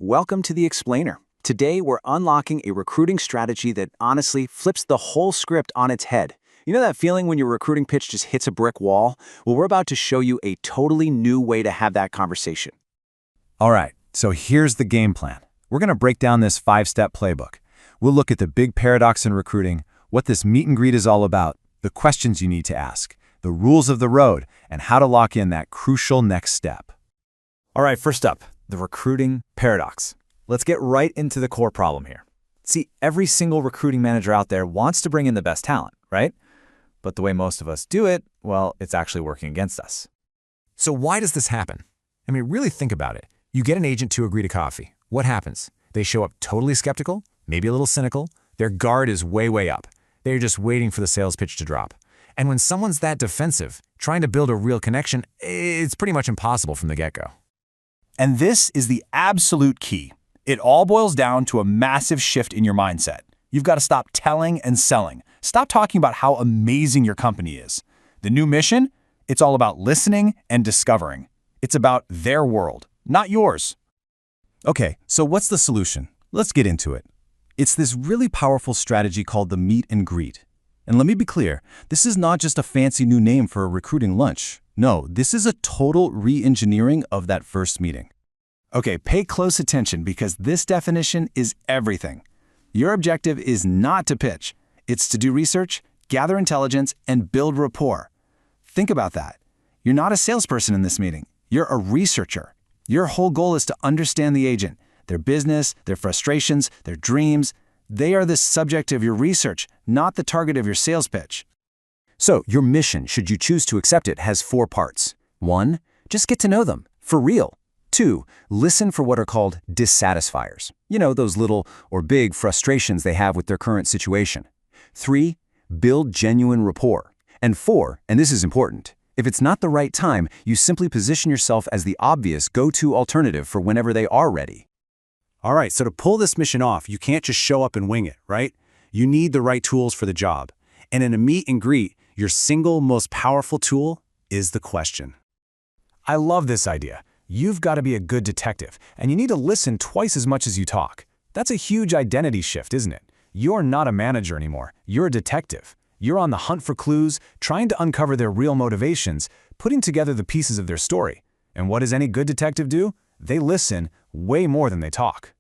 welcome to The Explainer. Today, we're unlocking a recruiting strategy that honestly flips the whole script on its head. You know that feeling when your recruiting pitch just hits a brick wall? Well, we're about to show you a totally new way to have that conversation. All right, so here's the game plan. We're going to break down this 5-step playbook. We'll look at the big paradox in recruiting, what this meet and greet is all about, the questions you need to ask, the rules of the road, and how to lock in that crucial next step. All right, first up, the recruiting paradox. Let's get right into the core problem here. See, every single recruiting manager out there wants to bring in the best talent, right? But the way most of us do it, well, it's actually working against us. So why does this happen? I mean, really think about it. You get an agent to agree to coffee. What happens? They show up totally skeptical, maybe a little cynical. Their guard is way up. They're just waiting for the sales pitch to drop. And when someone's that defensive, trying to build a real connection, it's pretty much impossible from the get-go. And this is the absolute key. It all boils down to a massive shift in your mindset. You've got to stop telling and selling. Stop talking about how amazing your company is. The new mission? It's all about listening and discovering. It's about their world, not yours. Okay, so what's the solution? Let's get into it. It's this really powerful strategy called the meet and greet. And let me be clear, this is not just a fancy new name for a recruiting lunch. No, this is a total re-engineering of that first meeting. Okay, pay close attention because this definition is everything. Your objective is not to pitch. It's to do research, gather intelligence, and build rapport. Think about that. You're not a salesperson in this meeting. You're a researcher. Your whole goal is to understand the agent, their business, their frustrations, their dreams. They are the subject of your research, not the target of your sales pitch. So, your mission, should you choose to accept it, has 4 parts. 1, just get to know them, for real. 2, listen for what are called dissatisfiers. You know, those little or big frustrations they have with their current situation. 3, build genuine rapport. And 4, and this is important, if it's not the right time, you simply position yourself as the obvious go-to alternative for whenever they are ready. All right, so to pull this mission off, you can't just show up and wing it, right? You need the right tools for the job. And in a meet and greet, your single most powerful tool is the question. I love this idea. You've got to be a good detective, and you need to listen twice as much as you talk. That's a huge identity shift, isn't it? You're not a manager anymore. You're a detective. You're on the hunt for clues, trying to uncover their real motivations, putting together the pieces of their story. And what does any good detective do? They listen way more than they talk.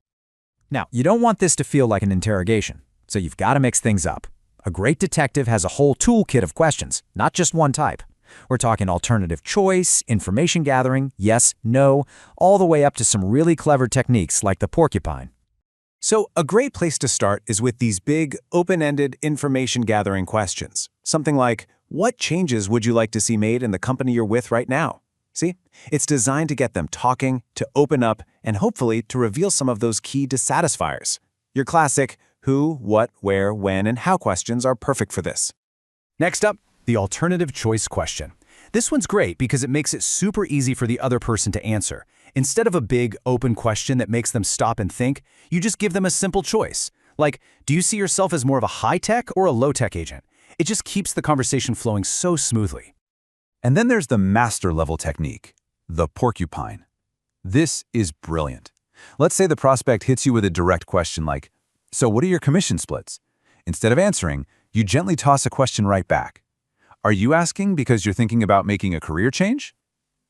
Now, you don't want this to feel like an interrogation, so you've got to mix things up. A great detective has a whole toolkit of questions, not just one type. We're talking alternative choice, information gathering, yes, no, all the way up to some really clever techniques like the porcupine. So a great place to start is with these big, open-ended information-gathering questions. Something like, what changes would you like to see made in the company you're with right now? See, it's designed to get them talking, to open up, and hopefully to reveal some of those key dissatisfiers. Your classic who, what, where, when, and how questions are perfect for this. Next up, the alternative choice question. This one's great because it makes it super easy for the other person to answer. Instead of a big, open question that makes them stop and think, you just give them a simple choice. Like, do you see yourself as more of a high-tech or a low-tech agent? It just keeps the conversation flowing so smoothly. And then there's the master-level technique, the porcupine. This is brilliant. Let's say the prospect hits you with a direct question like, so what are your commission splits? Instead of answering, you gently toss a question right back. Are you asking because you're thinking about making a career change?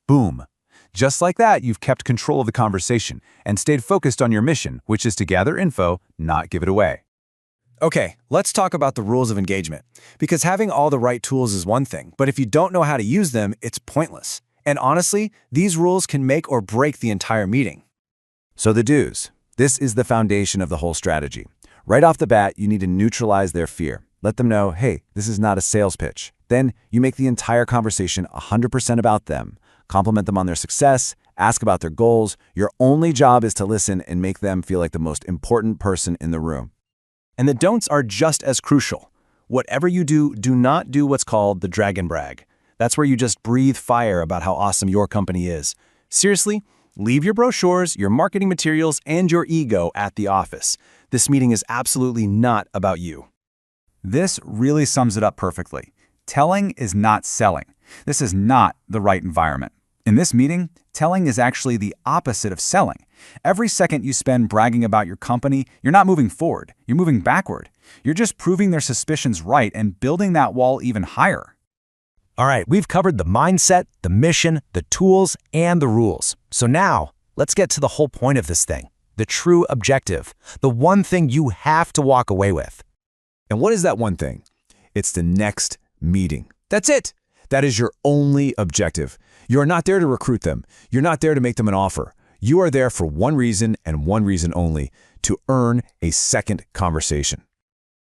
Boom. Just like that, you've kept control of the conversation and stayed focused on your mission, which is to gather info, not give it away. Okay, let's talk about the rules of engagement. Because having all the right tools is one thing, but if you don't know how to use them, it's pointless. And honestly, these rules can make or break the entire meeting. So the do's. This is the foundation of the whole strategy. Right off the bat, you need to neutralize their fear. Let them know, hey, this is not a sales pitch. Then you make the entire conversation 100% about them. Compliment them on their success, ask about their goals. Your only job is to listen and make them feel like the most important person in the room. And the don'ts are just as crucial. Whatever you do, do not do what's called the dragon brag. That's where you just breathe fire about how awesome your company is. Seriously, leave your brochures, your marketing materials, and your ego at the office. This meeting is absolutely not about you. This really sums it up perfectly. Telling is not selling. This is not the right environment. In this meeting, telling is actually the opposite of selling. Every second you spend bragging about your company, you're not moving forward, you're moving backward. You're just proving their suspicions right and building that wall even higher. All right, we've covered the mindset, the mission, the tools, and the rules. So now, let's get to the whole point of this thing, the true objective, the one thing you have to walk away with. And what is that one thing? It's the next meeting. That's it. That is your only objective. You are not there to recruit them. You're not there to make them an offer. You are there for one reason and one reason only, to earn a second conversation.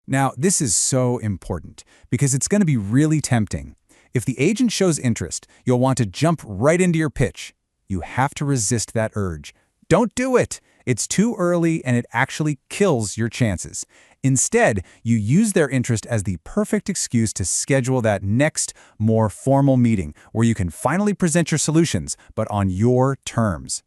Now, this is so important because it's going to be really tempting. If the agent shows interest, you'll want to jump right into your pitch. You have to resist that urge. Don't do it. It's too early and it actually kills your chances. Instead, you use their interest as the perfect excuse to schedule that next, more formal meeting where you can finally present your solutions, but on your terms.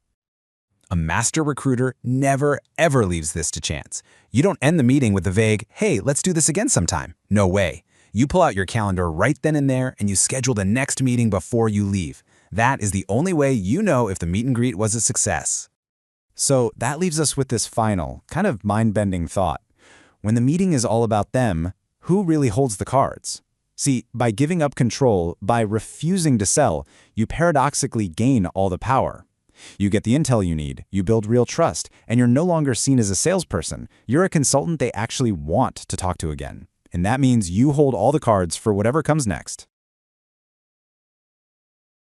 A master recruiter never, ever leaves this to chance. You don't end the meeting with the vague, "Hey, let's do this again sometime." No way. You pull out your calendar right then and there and you schedule the next meeting before you leave. That is the only way you know if the meet and greet was a success. So that leaves us with this final, kind of mind-bending thought. When the meeting is all about them, who really holds the cards? See, by giving up control, by refusing to sell, you paradoxically gain all the power. You get the intel you need, you build real trust, and you're no longer seen as a salesperson. You're a consultant they actually want to talk to again. And that means you hold all the cards for whatever comes next.